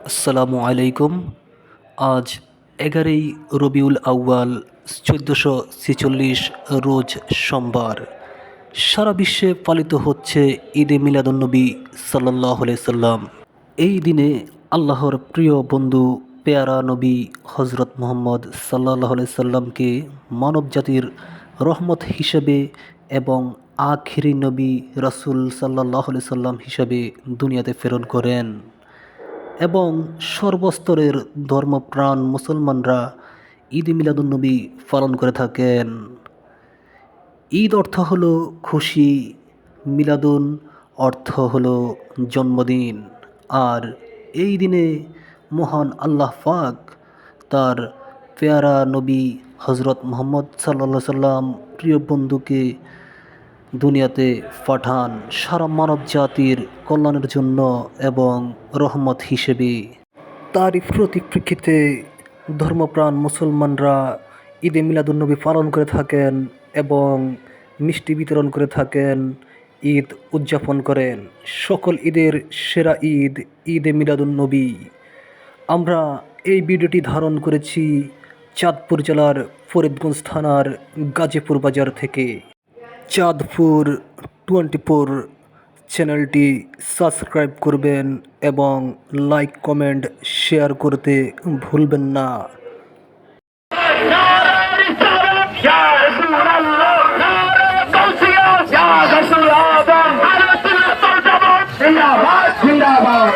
আসসালামু আলাইকুম। আজ 11ই রবিউল আউয়াল 1446 রোজ সোমবার। সারা বিশ্বে পালিত হচ্ছে ঈদে মিলাদুন্নবী সাল্লাল্লাহু আলাইহি সাল্লাম। এই দিনে আল্লাহর প্রিয় বন্ধু পেয়ারা নবী হজরত মুহাম্মদ সাল্লাল্লাহু আলাইহি সাল্লামকে মানবজাতির রহমত হিসেবে এবং আখিরি নবী রাসূল সাল্লাল্লাহু আলাইহি সাল্লাম হিসেবে দুনিয়াতে প্রেরণ করেন এবং সর্বস্তরের ধর্মপ্রাণ মুসলমানরা ঈদ মিলাদুন্নবী পালন করে থাকেন। ঈদ অর্থ হলো খুশি, মিলাদুন অর্থ হলো জন্মদিন। আর এই দিনে মহান আল্লাহ পাক তার পেয়ারা নবী হজরত মুহাম্মদ সাল্লাল্লাহু আলাইহি সাল্লাম প্রিয় বন্ধুকে দুনিয়াতে পাঠান সারা মানব জাতির কল্যাণের জন্য এবং রহমত হিসেবে। তারই পরিপ্রেক্ষিতে ধর্মপ্রাণ মুসলমানরা ঈদে মিলাদুন্নবী পালন করে থাকেন এবং মিষ্টি বিতরণ করে থাকেন, ঈদ উদযাপন করেন। সকল ঈদের সেরা ঈদ ঈদে মিলাদুন্নবী। আমরা এই ভিডিওটি ধারণ করেছি চাঁদপুর জেলার ফরিদগঞ্জ থানার গাজীপুর বাজার থেকে। চাঁদপুর 24 চ্যানেলটি সাবস্ক্রাইব করবেন এবং লাইক কমেন্ট শেয়ার করতে ভুলবেন না। জিন্দাবাদ জিন্দাবাদ